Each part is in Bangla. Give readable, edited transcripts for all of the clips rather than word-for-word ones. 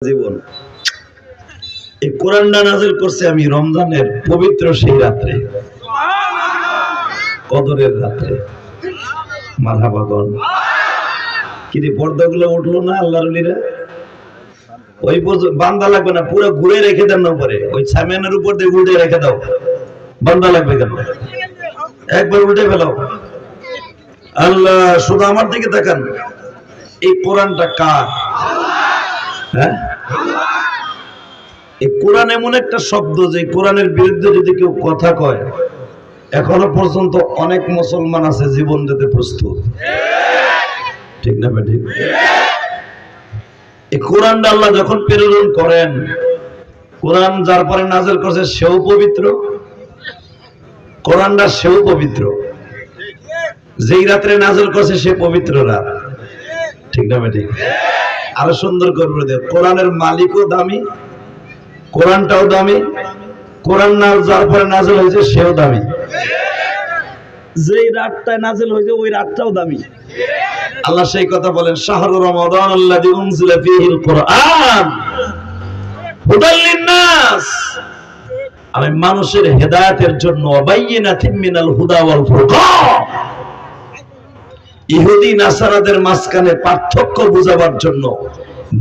জীবন এই কোরআনটা নাযিল করছে আমি রমজানের পবিত্র সেই রাতে, কদরের রাতে। মারহাবা গন। কি রে পর্দাগুলো উঠলো না আল্লাহর ওলিরা? ওই বান্দা লাগবে না, পুরো ঘুরে রেখে দেন না উপরে, ওই সামিয়ানের উপর দিয়ে উল্টে রেখে দাও। বান্দা লাগবে কেন? একবার উল্টে ফেলাও। আল্লাহ শুধু আমার দিকে তাকান। এই কোরআনটা কার? হ্যাঁ, এই কোরআন এমন একটা শব্দ যে কোরআনের বিরুদ্ধে যদি কেউ কথা কয়, এখনো পর্যন্ত অনেক মুসলমান আছে জীবন দিতে প্রস্তুত। ঠিক না ঠিক? এই কোরআনটা আল্লাহ যখন প্রেরণ করেন, কোরআন যার পরে নাযিল করছে সেও পবিত্র, কোরআনটা সেও পবিত্র। যেই রাত্রে নাযিল করছে সে পবিত্র রাত। ঠিক না ঠিক? আরো সুন্দর করবে দেখ, কোরআনের মালিকও দামি, কোরআনটাও দামি, কোরআন যার পরে নাযিল হয়েছে সেও দামি, যেই রাতটায় নাযিল হয়েছে ওই রাতটাও দামি। আল্লাহ সেই কথা বলেন, শাহরু রমাদান আল্লাযী উনজিলা ফীহিল কুরআন হুদাল লিন-নাস, আমি মানুষের হেদায়েতের জন্য বাইয়িনাতিন মিনাল হুদা ওয়াল ফুরকান, ইহুদি নাসারাদের মাঝখানে পার্থক্য বুঝাবার জন্য,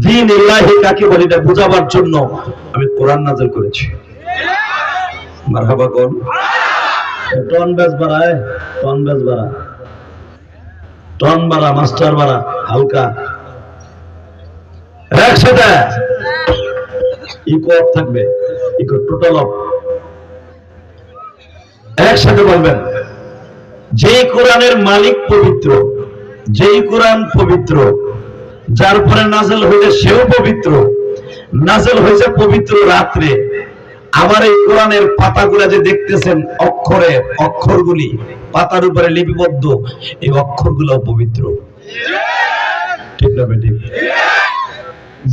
দ্বীন ইলাহি কাকে বলে এটা বুঝাবার জন্য আমি কোরআন নাযিল করেছি। মারহাবা কোন টন বেজ বাড়ায়, টন বেজ বাড়া, টন বাড়া, মাস্টার বাড়া, হালকা একসাথে ইকো অফ থাকবে, ইকো টোটাল অফ। একসাথে বলবেন, যেই কোরআনের মালিক পবিত্র, যেই কোরআন পবিত্র, যার পরে নাযিল হয়েছে সেও পবিত্র, নাযিল হয়েছে পবিত্র রাত্রে। আবার এই কোরআনের পাতাগুলা যে দেখতেছেন, অক্ষরে অক্ষরগুলি পাতার উপরে লিপিবদ্ধ, এই অক্ষরগুলো পবিত্র। ঠিক না ঠিক?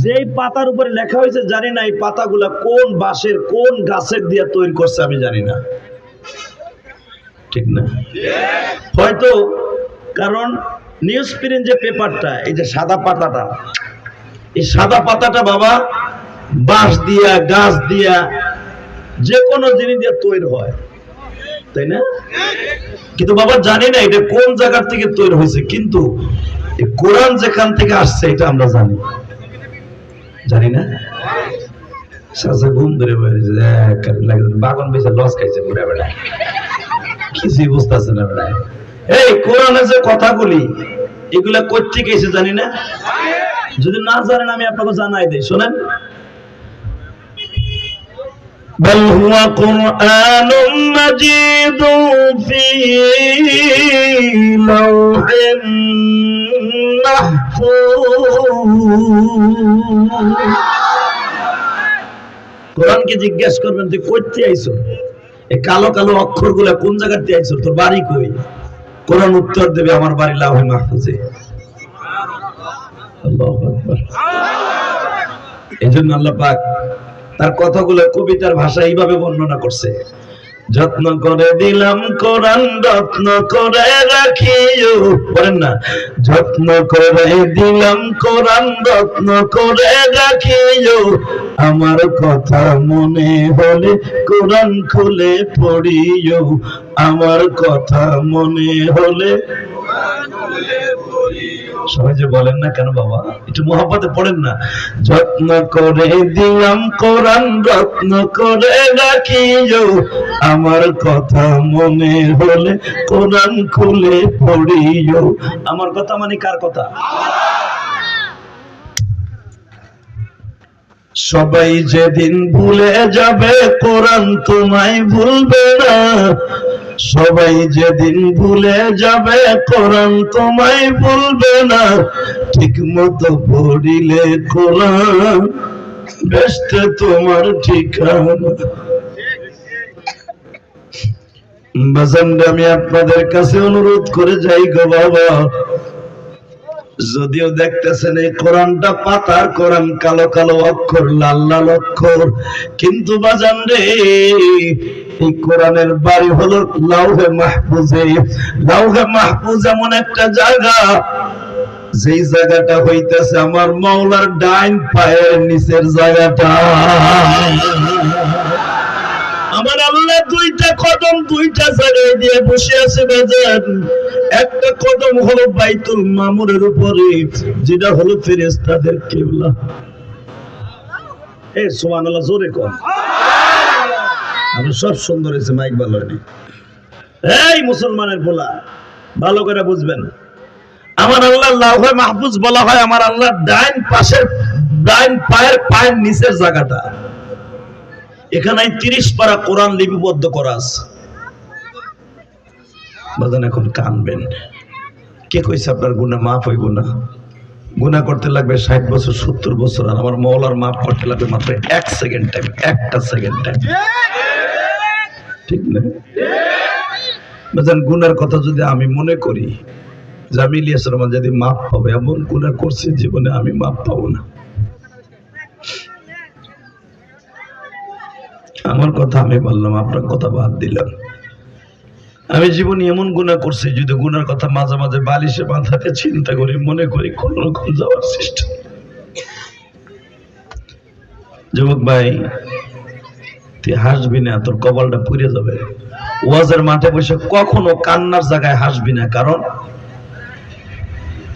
যেই পাতার উপরে লেখা হয়েছে জানি না এই পাতাগুলা কোন বাঁশের কোন গাছের দিয়ে তৈরি করছে আমি জানি না। ঠিক না? হয়তো কারণ নিউজ প্রিন্ট যে পেপারটা, এই যে সাদা পাতাটা, এই সাদা পাতাটা বাবা বাঁশ দিয়া, গাছ দিয়া, যে কোনো জিনিস দিয়ে তৈরি হয়, তাই না? কিন্তু বাবা জানি না এটা কোন জায়গা থেকে তৈরি হয়েছে, কিন্তু কোরআন যেখান থেকে আসছে এটা আমরা জানি। জানি না? সাজা ঘুম ধরে বাগন বেশি লস খাইছে পুরা বেলা, কিছুই বুঝতেছে না বেলা। এই কোরআনে যে কথাগুলি এগুলা কই থেকে এসে জানি না? যদি না জানেন আমি আপনাকে জানাই দেই, শোনেন। بل هو قرآن مجيد في لوح محفوظ। কোরআনকে জিজ্ঞেস করবেন তুই কই থেকে আইছো, এই কালো কালো অক্ষরগুলা কোন জায়গা থেকে আইছো, তোর বাড়ি কই? কোরআন উত্তর দেবে আমার বাড়ি লাউহে মাহফুজে। আল্লাহু আকবার। এজন্য আল্লাহ পাক তার কথাগুলো কবিতার ভাষা এইভাবে বর্ণনা করছে, যত্ন করে দিলাম কোরআন রত্ন করে রাখিও, বলেন না, যত্ন করে দিলাম কোরআন রত্ন করে রাখিও, আমার কথা মনে হলে কোরআন খুলে পড়িও, আমার কথা মনে হলে। সবাই যে বলেন না কেন বাবা, একটু মহব্বতে পড়েন না। যত্ন করে দিলাম কোরআন রত্ন করে রাখিও, আমার কথা মনে হলে কোরআন খুলে পড়িও। আমার কথা মানে কার কথা? সবাই যেদিন ভুলে যাবে কোরআন তোমায় ভুলবে না, সবাই যেদিন ভুলে যাবে কোরআন তোমায় ভুলবে না, ঠিক মতো পড়িলে কোরআন বেহেশতে তোমার ঠিকানা। বাজানরা আমি আপনাদের কাছে অনুরোধ করে যাই গো বাবা, যদিও দেখতেছেন এই কোরআনটা পাতার কোরআন, কালো কালো অক্ষর, লাল লাল অক্ষর, কিন্তু বাজান রে এই কোরআনের বাড়ি হলো লাউহে মাহফুজে। লাউহে মাহফুজ এমন একটা জায়গা যেই জায়গাটা হইতেছে আমার মাওলার ডাইন পায়ের নিচের জায়গাটা। আমার আল্লাহ দুইটা কদম দুইটা জায়গায় দিয়ে বসে আছে বাজার। একটা কদম হলো বাইতুল মামুরের উপরে, যেটা হলো ফেরেশতাদের কিবলা। এই সুবহানাল্লাহ জোরে কর। আমি সব সুন্দর হয়েছে, মাইক ভালো হয়নি। এই মুসলমানের পোলা ভালো করে বুঝবেন, আমার আল্লাহ লাউহে মাহফুজ বলা হয় আমার আল্লাহ ডাইন পায়ের নিচের জায়গাটা। এখানে 30 পারা কোরআন লিপিবদ্ধ করা আছে। বাজান এখন কানবেন, কে কইছে আপনার গুনাহ মাফ হইব না? গুনাহ করতে লাগবে 60 বছর 70 বছর, আর আমার মাওলার মাফ করতে লাগবে মাত্র 1 সেকেন্ড টাইম, একটা সেকেন্ড টাইম। ঠিক না? বাজান গুনার কথা যদি আমি মনে করি যে আমি ইলিয়াস রহমান যদি মাফ পাবো, এমন গুনাহ করছি জীবনে আমি মাফ পাবো না। আমার কথা আমি বললাম, আপনার কথা বাদ দিলাম। আমি জীবনে এমন গুনাহ করছি, যদি গুনার কথা মাঝে মাঝে বালিশে মাথাতে চিন্তা করি, মনে করি কোন রকম যাওয়ার চেষ্টা। যুবক ভাই, তুই হাসবি না, তোর কপালটা পুড়ে যাবে। ওয়াজের মাঠে বসে কখনো কান্নার জায়গায় হাসবি না, কারণ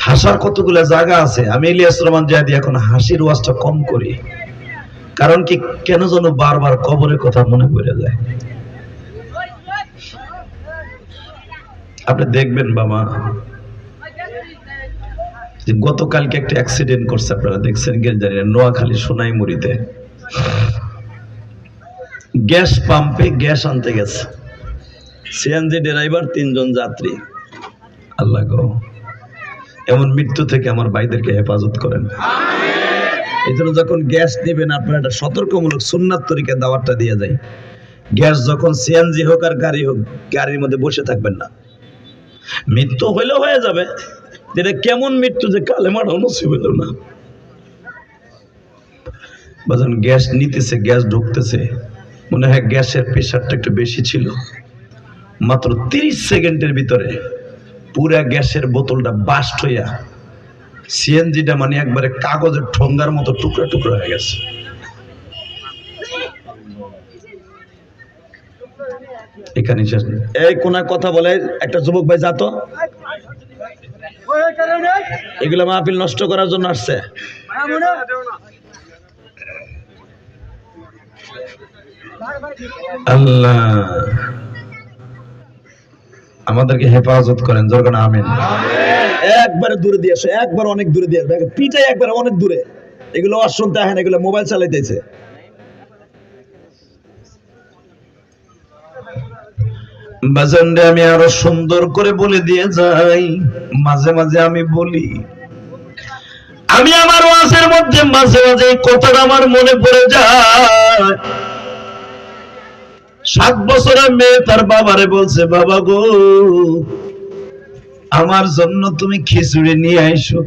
হাসার কতগুলো জায়গা আছে। আমি ইলিয়াস রহমান জিহাদি এখন হাসির ওয়াজটা কম করি, কারণ কি কেন যেন বারবার কবরের কথা মনে পড়ে যায়। আপনি দেখবেন বাবা, গতকালকে একটা অ্যাক্সিডেন্ট করছে, আপনারা দেখছেন কি জানি না, নোয়াখালী সোনাইমুড়িতে। গ্যাস পাম্পে গ্যাস আনতে গেছে, সিএনজি ড্রাইভার 3 জন যাত্রী। আল্লাহ গো, এমন মৃত্যু থেকে আমার ভাইদেরকে হেফাজত করেন। এই জন্য যখন গ্যাস নেবেন আপনারা একটা সতর্কমূলক সুন্নাত তরিকায় দাওয়াতটা দিয়ে যায়। গ্যাস যখন সিএনজি হোক আর গাড়ি হোক, গাড়ির মধ্যে বসে থাকবেন না। মৃত্যু হইলেও হয়ে যাবে, যেটা কেমন মৃত্যু যে কালেমাটাও নসিব হইল না। বাজান গ্যাস নিতেছে, গ্যাস ঢুকতেছে, মনে হয় গ্যাসের প্রেশারটা একটু বেশি ছিল। মাত্র 30 সেকেন্ডের ভিতরে পুরা গ্যাসের বোতলটা বাস্ট হইয়া সিএনজিটা মানে একবারে কাগজের ঠোঙ্গার মতো টুকরা টুকরা হয়ে গেছে। এখানে এই কোন কথা বলে একটা যুবক ভাই, যাতো এগুলো মাহফিল নষ্ট করার জন্য আসছে। আল্লাহ আমাদেরকে হেফাজত করেন, যখন আমিন। একবারে দূরে দিয়ে আসো, একবার অনেক দূরে দিয়ে আসবে, পিটাই একবার অনেক দূরে। এগুলো আর শুনতে হয় না, এগুলো মোবাইল চালাইতেছে। বাজানরে আমি আরো সুন্দর করে বলে দিয়ে যাই। মাঝে মাঝে আমি বলি, আমি আমার ওয়াজের মধ্যে মাঝে মাঝে এই কথাটা আমার মনে পড়ে যায়। 7 বছরের মেয়ে তার বাবারে বলছে, বাবা গো আমার জন্য তুমি খিচুড়ি নিয়ে আইসো।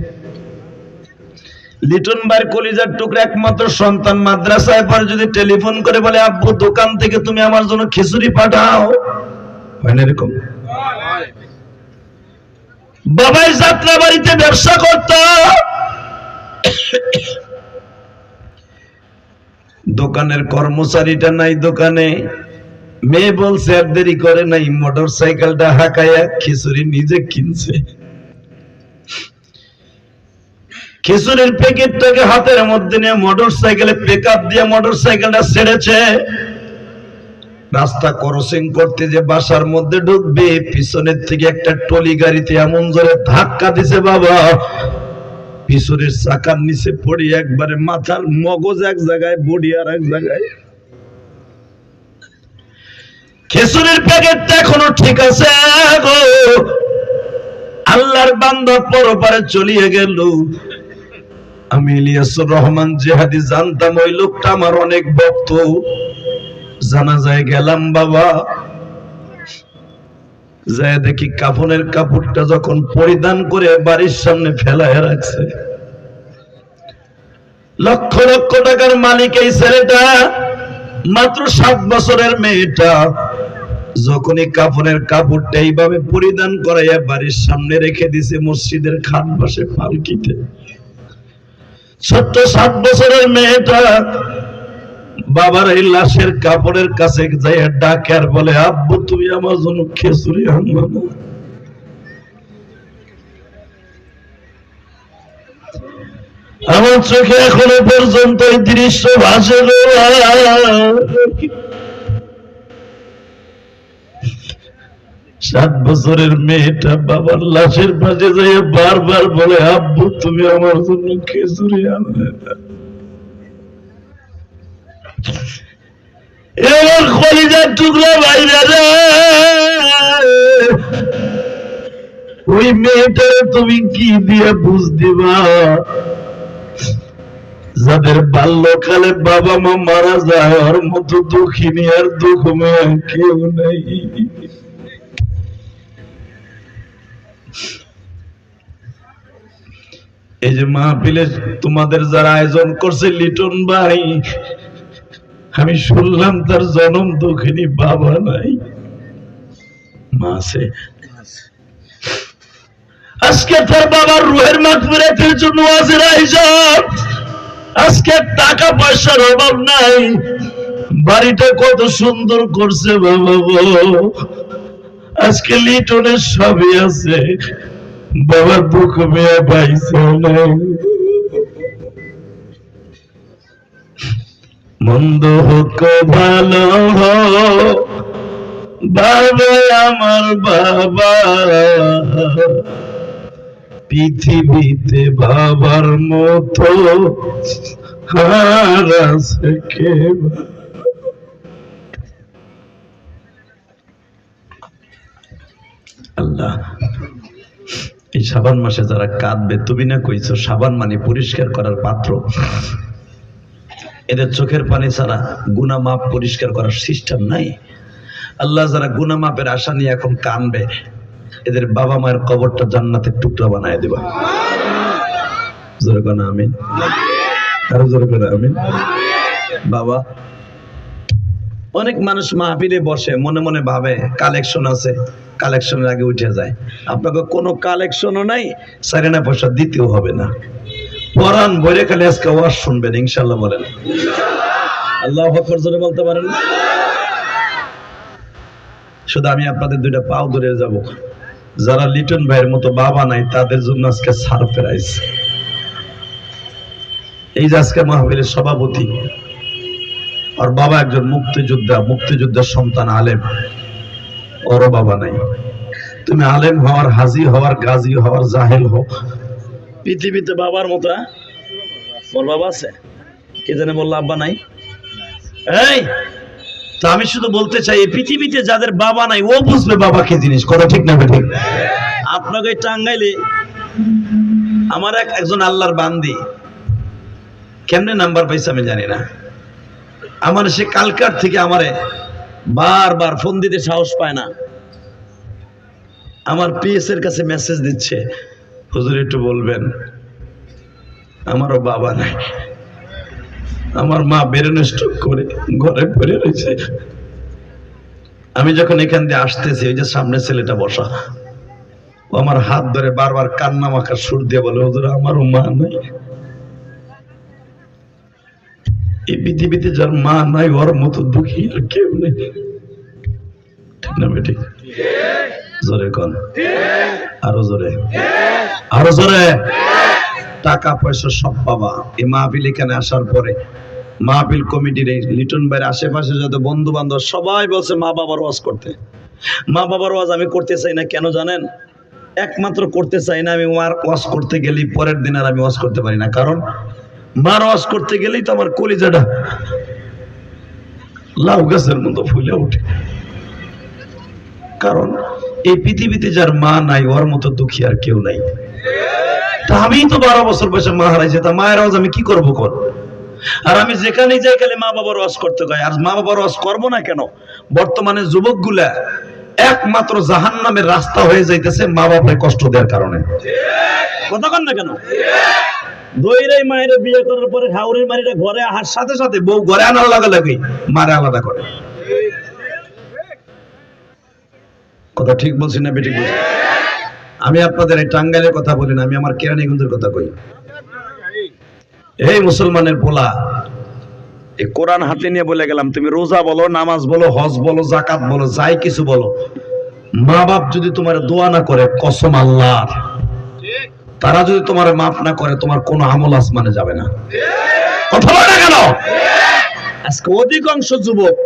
লিটন ভাইয়ের কলিজার টুকরা একমাত্র সন্তান মাদ্রাসায় পড়ে, যদি টেলিফোন করে বলে আব্বু দোকান থেকে তুমি আমার জন্য খিচুড়ি পাঠাও, হয় না এরকম? বাবাই যাত্রা বাড়িতে ব্যবসা করত, দোকানের কর্মচারীটা নাই দোকানে। মেয়ে বলছে আর দেরি করে নাই, মোটর সাইকেলটা হাঁকাইয়া খিচুড়ি নিজে কিনছে। খিচুড়ির প্যাকেটটাকে হাতের মধ্যে নিয়ে মোটর সাইকেলে পিকআপ দিয়ে মোটর সাইকেলটা ছেড়েছে। রাস্তা ক্রসিং করতে যে বাসার মধ্যে ঢুকবে, পিছনের থেকে একটা টলি গাড়িতে এমন জোরে ধাক্কা দিছে বাবা, পিছনের চাকার নিচে পড়ি একবারে মাথার মগজ এক জায়গায়, বডি আর এক জায়গায়। খিচুড়ির প্যাকেটটা এখনো ঠিক আছে গো। আল্লাহর বান্দা পরপারে চলিয়ে গেল। আমি ইলিয়াসুর রহমান জিহাদি জানতাম ওই লোকটা আমার অনেক ভক্ত। জানাজায় গেলাম বাবা, যায় দেখি কাফনের কাপড়টা যখন পরিধান করে বাড়ির সামনে ফেলায় রাখছে। লক্ষ লক্ষ টাকার মালিক এই ছেলেটা, মাত্র 7 বছরের মেয়েটা যখনই কাফনের কাপড়টা এইভাবে পরিধান করাইয়া বাড়ির সামনে রেখে দিছে মসজিদের খাট বসে পালকিতে, ছোট্ট 7 বছরের মেয়েটা বাবার এই লাশের কাপড়ের কাছে যাইয়া ডাকে আর বলে, আব্বু তুমি আমার জন্য খিচুড়ি আনবা না? আমার চোখে এখনো পর্যন্ত এই দৃশ্য ভাসে। 7 বছরের মেয়েটা বাবার লাশের পাশে যাইয়া বারবার বলে, আব্বু তুমি আমার জন্য খিচুড়ি আনবে না? এবার কলিজার টুকরা বাইরে রে, ওই মেয়েটারে তুমি কি দিয়ে বুঝ দিবা যাদের বাল্যকালে বাবা মা মারা যায়, ওর মতো দুঃখিনী আর দুঃখময় কেউ নাই। এই যে মাহফিলে তোমাদের যারা আয়োজন করছে লিটন ভাই, আমি শুনলাম তার জনম দুঃখিনী বাবা নাই, মা আছে। আজকে তার বাবার রুহের মাগফিরাতের জন্য ওয়াজের আয়োজন। আজকে টাকা পয়সার অভাব নাই, বাড়িটা কত সুন্দর করছে বাবা গো। আজকে লিটনের সবই আছে, বাবা দুঃখ মেয়ে পাইছে নাই। মন্দ হোক ভালো হোক বাবা আমার বাবা, পৃথিবীতে বাবার মতো আর আছে কে? আল্লাহ, এই শাবান মাসে যারা কাঁদবে, তুমি না কইছো শাবান মানে পরিষ্কার করার পাত্র, এদের চোখের পানি ছাড়া গুনাহ মাপ পরিষ্কার করার সিস্টেম নাই। আল্লাহ যারা গুনাহ মাপের আশা নিয়ে এখন কাঁদবে, এদের বাবা মায়ের কবরটা জান্নাতের টুকরা বানায় দিবা। জোরে কোন আমিন, আরো জোরে কোন আমিন। বাবা, অনেক মানুষ মাহফিলে বসে মনে মনে ভাবে কালেকশন আছে, কালেকশনের আগে উঠে যায়। আপনাকে কোনো কালেকশনও নাই, সারেনা পয়সা দিতেও হবে না, পরান ভরে খালি আজকে ওয়াজ শুনবেন ইনশাআল্লাহ। বলেন আল্লাহু আকবার, জোরে বলতে পারেন? শুধু আমি আপনাদের 2টা পাও ধরে যাব, যারা লিটন ভাইয়ের মতো বাবা নাই তাদের জন্য আজকে সারপ্রাইজ। এই যে আজকে মাহফিলের সভাপতি, আর বাবা একজন মুক্তিযোদ্ধা, মুক্তিযোদ্ধার সন্তান আলেম, ওর বাবা নাই। তুমি আলেম হওয়ার, হাজি হওয়ার, গাজী হওয়ার, জাহেল হোক, পৃথিবীতে বাবার মতো ওর বাবা আছে? কে জানে বললো আব্বা নাই? এই তো আমি শুধু বলতে চাই, এই পৃথিবীতে যাদের বাবা নাই ও বুঝবে বাবা কি জিনিস। কথা ঠিক না ঠিক? আপনাকে টাঙ্গাইলে আমার একজন আল্লাহর বান্দি, কেমনে নাম্বার পাইছে আমি জানি না, আমার সে কালকার থেকে আমারে বারবার ফোন দিতে সাহস পায় না, আমার পিএস এর কাছে মেসেজ দিচ্ছে, হুজুর একটু বলবেন আমারও বাবা নাই, আমার মা ব্রেন স্ট্রোক করে ঘরে পড়ে রয়েছে। আমি যখন এখান দিয়ে আসতেছি, ওই যে সামনে ছেলেটা বসা, ও আমার হাত ধরে বারবার কান্না মাখার সুর দিয়ে বলে, হুজুর আমারও মা নাই। এই পৃথিবীতে যার মা নাই ওর মতো দুঃখী আর কেউ নেই। ঠিক না বেঠিক? জোরে কোন, আরো জোরে, আরো জোরে। টাকা পয়সা সব পাবা। এই মাহফিল এখানে আসার পরে মাহফিল কমিটির এই লিটন ভাইয়ের আশেপাশে যত বন্ধু বান্ধব সবাই বলছে মা বাবার ওয়াজ করতে। মা বাবার ওয়াজ আমি করতে চাই না, কেন জানেন? একমাত্র করতে চাই না, আমি মার ওয়াজ করতে গেলেই পরের দিন আর আমি ওয়াজ করতে পারি না, কারণ মার ওয়াজ করতে গেলেই তো আমার কলিজাটা লাউ গাছের মতো ফুলে ওঠে। কারণ এই পৃথিবীতে যার মা নাই ওর মতো দুঃখী আর কেউ নাই। তা আমি তো 12 বছর বয়সে মা হারাইছে, তা মায়ের ওয়াজ আমি কি করবো কর? আর আমি যেখানে যাই খালি মা বাবার ওয়াজ করতে গাই। আর মা বাবার ওয়াজ করবো না কেন? বর্তমানে যুবকগুলা একমাত্র জাহান্নামের রাস্তা হয়ে যাইতেছে মা বাপের কষ্ট দেওয়ার কারণে। কথা কন না কেন? দইরাই মায়ের বিয়ে করার পরে হাউরের মারিটা ঘরে আসার সাথে সাথে বউ ঘরে আনার লাগা লাগে মারে আলাদা করে। কথা ঠিক বলছি না বেঠিক বলছি? আমি আপনাদের এই টাঙ্গাইলের কথা বলি না, আমি আমার কেরানীগঞ্জের কথা কই। এই মুসলমানের পোলা, এই কোরআন হাতে নিয়ে বলে গেলাম, তুমি রোজা বলো, নামাজ বলো, হজ বলো, জাকাত বলো, যাই কিছু বলো, মা বাপ যদি তোমার দোয়া না করে, কসম আল্লাহর, তারা যদি তোমার মাফ না করে, তোমার কোনো আমল আসমানে যাবে না। কথা বলে না কেন? আজকে অধিকাংশ যুবক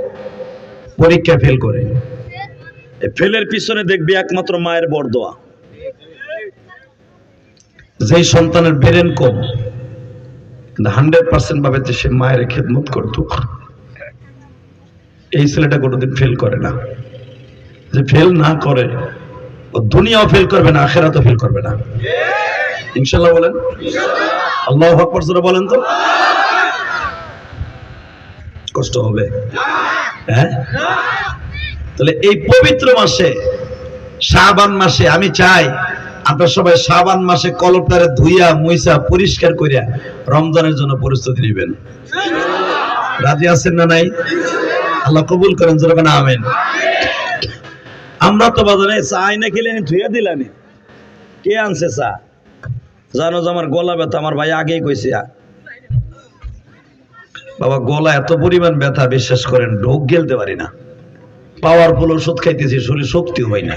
পরীক্ষা ফেল করে, ফেলের পিছনে দেখবি একমাত্র মায়ের বরদোয়া। যেই সন্তানের ব্রেন কম, 100% ভাবে যে সে মায়ের খেদমত করত, এই ছেলেটা কোনোদিন ফেল করে না। যে ফেল না করে, ও দুনিয়াও ফেল করবে না, আখিরাতও ফেল করবে না। ইনশাআল্লাহ বলেন, আল্লাহু আকবার জোরে বলেন তো। কষ্ট হবে? হ্যাঁ। তাহলে এই পবিত্র মাসে, শাবান মাসে, আমি চাই আপনারা সবাই শাবান মাসে কলবটারে ধুইয়া মুইসা পরিষ্কার করিয়া রমজানের জন্য প্রস্তুতি নেবেন। রাজি আছেন না নাই? আল্লাহ কবুল করেন, জোরে বলেন আমিন। আমরা তো বাজারে চা আইনা খেলে ধুইয়া দিলানি, কে আনছে চা? জানো যে আমার গলা ব্যথা, আমার ভাই আগেই কইছে। বাবা গলা এত পরিমাণ ব্যথা, বিশ্বাস করেন ঢোক গেলতে পারি না, পাওয়ারফুল ওষুধ খাইতেছি, শরীর শক্তিও হয় না।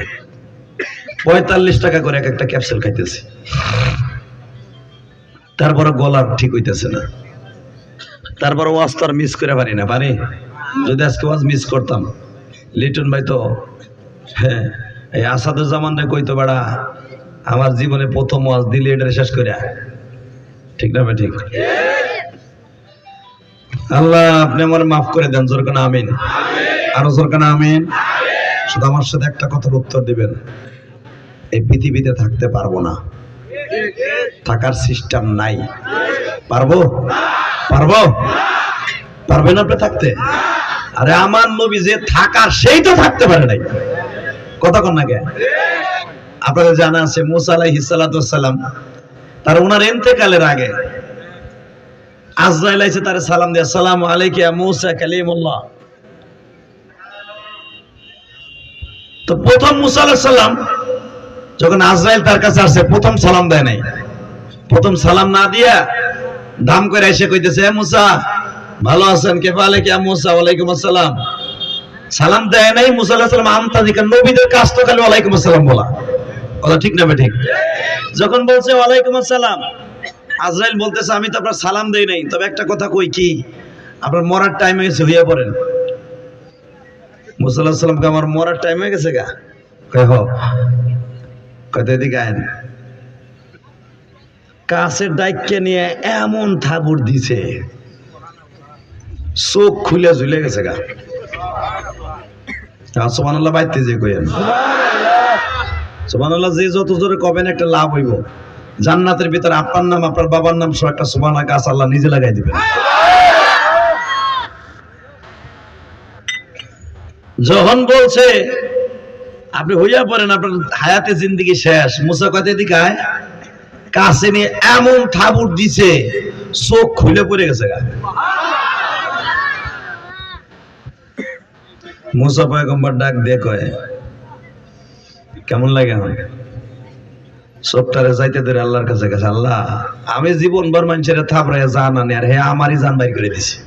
45 টাকা করে এক একটা ক্যাপসুল খাইতেছি, তারপরে গলা ঠিক হইতেছে না। তারপরে ওয়াজ তো আর মিস করে পারি না, পারি? যদি আজকে ওয়াজ মিস করতাম, লিটন ভাই তো, হ্যাঁ, এই আসাদুজ্জামান রে কইতো, বেড়া আমার জীবনে প্রথম ওয়াজ দিলে এটা শেষ করে, ঠিক না? ঠিক। আল্লাহ আপনি আমার মাফ করে দেন, জোর করে আমিন। আরো জোর করে আমিন। শুধু আমার সাথে একটা কথার উত্তর দিবেন, এই পৃথিবীতে থাকতে পারবো না, থাকার সিস্টেম নাই। পারবো? পারবো? পারবেন আপনি থাকতে? আরে আমার নবী যে থাকার, সেই তো থাকতে পারে নাই। কথা কন না কে? আপনাদের জানা আছে মুসা আলাইহিস সালাতু ওয়াস সালাম, তার ওনার ইন্তেকালের আগে আজরাইল আইছে, তারে সালাম দিয়া, আসসালামু আলাইকা ইয়া মুসা কালিমুল্লাহ। তো প্রথম মুসা আলাইহিস সালাম যখন আজরাইল তার কাছে আসে, প্রথম সালাম দেয় নাই। প্রথম সালাম না দিয়া দাম করে এসে কইতেছে, হে মুসা ভালো আছেন? কেফা আলাইকা ইয়া মুসা? ওয়ালাইকুম আসসালাম। সালাম দেয় নাই। মুসা আলাইহিস সালাম আমতাজিকান, নবীদের কাজ তো খালি ওয়ালাইকুম আসসালাম বলা। কথা ঠিক না ঠিক? যখন বলছে ওয়ালাইকুম আসসালাম, আজরাইল বলতেছে, আমি তো আপনার সালাম দেই নাই, তবে একটা কথা কই, কি আপনার মরার টাইম হয়ে গেছে, হইয়া পড়েন। মুসা আলাইহিস সালামকে আমার মরার টাইম হয়ে গেছে গা? কয় হ। কয়টা এদিকে আইন। কাছের ডাইককে নিয়ে এমন থাবুর দিছে, চোখ খুলে ঝুলে গেছে গা। সুবহানাল্লাহ বাইতে যে কইেন সুবহানাল্লাহ, যে যত জোরে কবেন একটা লাভ হইব। জান্নাতের ভিতরে আপনার নাম, আপনার বাবার নাম সহ একটা সুবহানাল্লাহ গাছ আল্লাহ নিজে লাগাই দিবেন। যখন বলছে আপনি হইয়া পড়েন, আপনার হায়াতে জিন্দেগি শেষ, মুসা কয়তে দিকে আয়, কাছে নিয়ে এমন থাবুর দিছে, চোখ খুলে পড়ে গেছে গা। মুসা পয়গম্বর ডাক দিয়ে কয়, কেমন লাগে আমার? চোখটারে যাইতে ধরে আল্লাহর কাছে গেছে, আল্লাহ আমি জীবনভর মানুষের থাপড়াইয়া জান আনি, আর হে আমারই জান বাইর করে দিছে।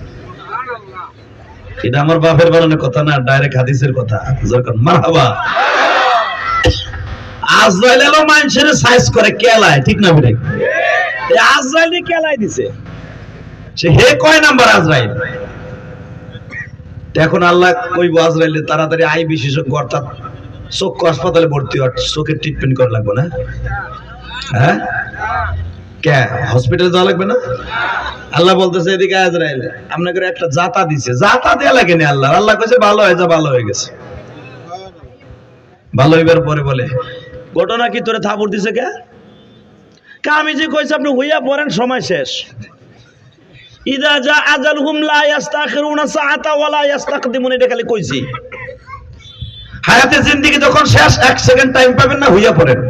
এটা আমার বাপের বানানোর কথা না, ডাইরেক্ট হাদিসের কথা। যখন মারহাবা, আজরাইল এলো মানুষের সাইজ করে কেলায়, ঠিক না বেঠিক? আজরাইল কেলায় দিছে, সে হে কয় নাম্বার আজরাইল। এখন আল্লাহ কইব আজরাইল তাড়াতাড়ি আই বিশেষজ্ঞ, অর্থাৎ চক্ষু হাসপাতালে ভর্তি হওয়ার, চোখের ট্রিটমেন্ট করা লাগবে না? হ্যাঁ, কে হসপিটালে যাওয়া লাগবে না? আল্লাহ বলতেছে, এদিকে আজরাইল আপনাকে একটা জাতা দিছে, জাতা দেয়া লাগেনি আল্লাহ। আল্লাহ কইছে ভালো হয়ে যা, ভালো হয়ে গেছে। ভালো হইবার পরে বলে, ঘটনা কি তোরে থাপড় দিছে কে? আমি যে কইছি আপনি হইয়া পড়েন, সময় শেষ। ইদা জা আজালহুম লা ইস্তাখিরুনা সাআতা ওয়া লা ইস্তাকদিমুন, এটা খালি কইছি। হায়াতে জিন্দেগি যখন শেষ, 1 সেকেন্ড টাইম পাবেন না, হইয়া পড়েন।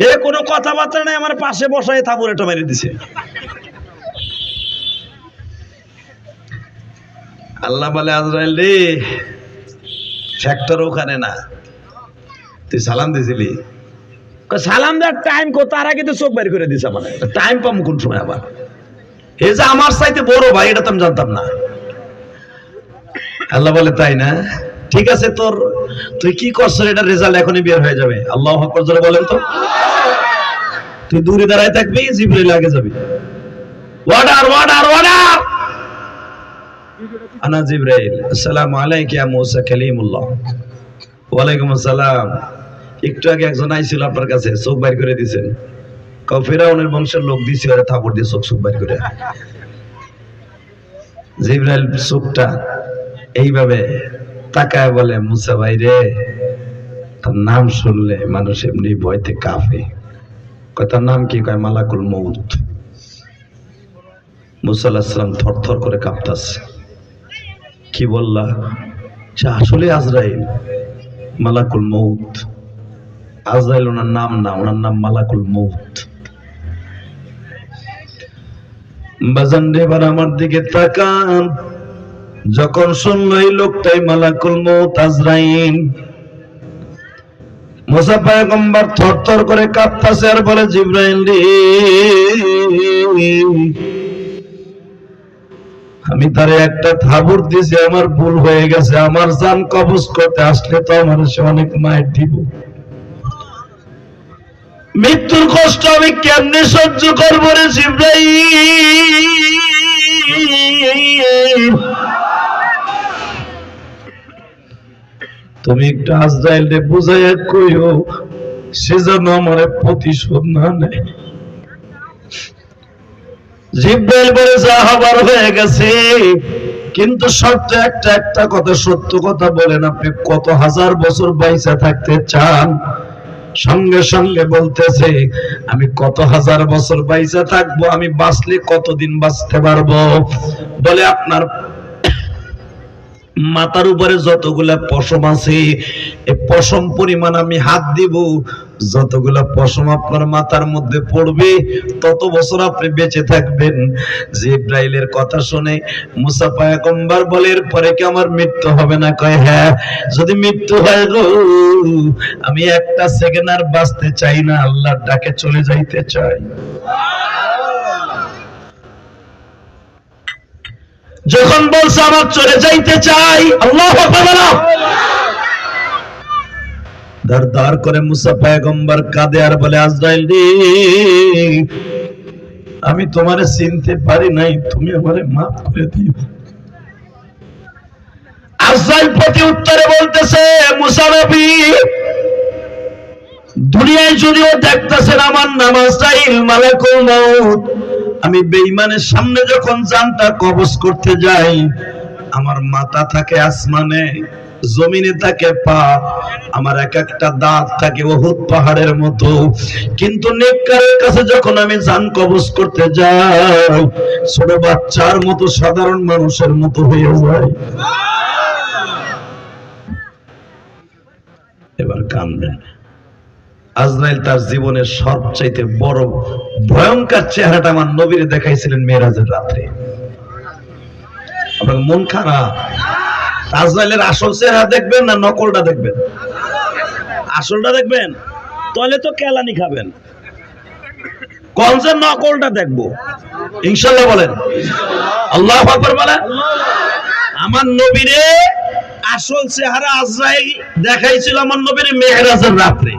হে কোনো কথাবার্তা নাই, আমার পাশে বসায় থাপুরেটা মেরে দিছে। আল্লাহ বলে, আজরাইল রে, ফ্যাক্টর ওখানে না, তুই সালাম দিছিলি? সালাম দেওয়ার টাইম কো, তার আগে তো চোখ বের করে দিছে। মানে টাইম পাম কোন সময় আবার? এই যে আমার চাইতে বড় ভাই, এটা তো আমি জানতাম না। আল্লাহ বলে তাই না, ঠিক আছে, তোর তুই কি করছ এটা রেজাল্ট এখনই বের হয়ে যাবে। আল্লাহু আকবার জোরে বলেন তো। তুই দূরে দাঁড়ায় থাকবি, জিবরাইল আগে যাবি। Order order order. আনা জিবরাইল, আসসালামু আলাইকা ইয়া মূসা কালিমুল্লাহ। ওয়ালাইকুম আসসালাম। একটু আগে একজন আইছিল আপনার কাছে, চোখ বাইর করে দিয়েছেন। কাউ ফেরাউনের বংশের লোক দিছে, ওরে থাপড় দিয়ে চোখ বাইর করে। জিবরাইল চোখটা এইভাবে তাকায় বলে, মুসা ভাই রে, তার নাম শুনলে মানুষ এমনি ভয়তে কাঁপে। কয় তার নাম কি? কয় মালাকুল মউত। মুসা আলাইহিস সালাম থরথর করে কাঁপতাছে। কি বললা? সে আসলে আজরাইল, মালাকুল মউত। আজরাইল ওনার নাম না, ওনার নাম মালাকুল মউত। বাজান রে, এবার আমার দিকে তাকান। যখন শুনলো এই লোকটাই মালাকুল মউত আজরাইল, মুসা পয়গম্বর থরথর করে কাঁপতাছে আর বলে, জিবরাইল রে, আমি তারে একটা থাবুর দিয়েছি, আমার ভুল হয়ে গেছে। আমার জান কবজ করতে আসলে তো আমার সে অনেক মায়ের দিব। মৃত্যুর কষ্ট আমি কেমনে সহ্য করবো রে জিবরাইল? তুমি একটু আজরাইল রে বুঝাইয়া কইও, সে যেন আমার প্রতিশোধ না নেয়। জিবরাইল বলে, যা হবার হয়ে গেছে, কিন্তু শর্ত একটা, একটা কথা সত্য কথা বলেন, আপনি কত হাজার বছর বাইচা থাকতে চান? সঙ্গে সঙ্গে বলতেছে, আমি কত হাজার বছর বাইচা থাকবো, আমি বাঁচলে কতদিন বাঁচতে পারবো? বলে, আপনার মাথার উপরে যতগুলা পশম আছে, এই পশম পরিমাণ আমি হাত দিব, যতগুলা পশম আপনার মাথার মধ্যে পড়বে তত বছর আপনি বেঁচে থাকবেন। জিবরাইলের কথা শুনে মুসা পয়গম্বর বলে, এরপরে কি আমার মৃত্যু হবে না? কয় হ্যাঁ, যদি মৃত্যু হয় গো, আমি একটা সেকেন্ড আর বাঁচতে চাই না, আল্লাহর ডাকে চলে যাইতে চাই। যখন বলছে আমার চলে যাইতে চাই, আল্লাহু আকবার বলো। দাঁড় দাঁড় করে মুসা পয়গম্বর কাঁদে আর বলে, আজরাইল রে, আমি তোমারে চিনতে পারি নাই, তুমি আমারে মাফ করে দিও। আজরাইল প্রতি উত্তরে বলতেছে, মুসা নবী, দুনিয়ায় যদিও দেখতেছেন আমার নাম আজরাইল মালাকুল মউত, আমি বেঈমানের সামনে যখন জানটা কবজ করতে যাই, আমার মাথা থাকে আসমানে, জমিনে থাকে পা, আমার এক একটা দাঁত থাকে উহুদ পাহাড়ের মতো। কিন্তু নেককারের কাছে যখন আমি জান কবজ করতে যাই, ছোট বাচ্চার মতো, সাধারণ মানুষের মতো হয়ে যায়। এবার কাঁদবেন। আজরাইল তার জীবনের সবচাইতে বড় ভয়ঙ্কর চেহারাটা আমার নবীরে দেখাইছিলেন মেরাজের রাত্রে। আপনার মন খারাপ? আজরাইলের আসল চেহারা দেখবেন না নকলটা দেখবেন? আসলটা দেখবেন, তাহলে তো কেলানি খাবেন। কোন যে নকলটা দেখবো? ইনশাআল্লাহ বলেন, আল্লাহু আকবার বলেন। আমার নবীরে আসল চেহারা আজরাইল দেখাইছিল আমার নবীর মেরাজের রাত্রে।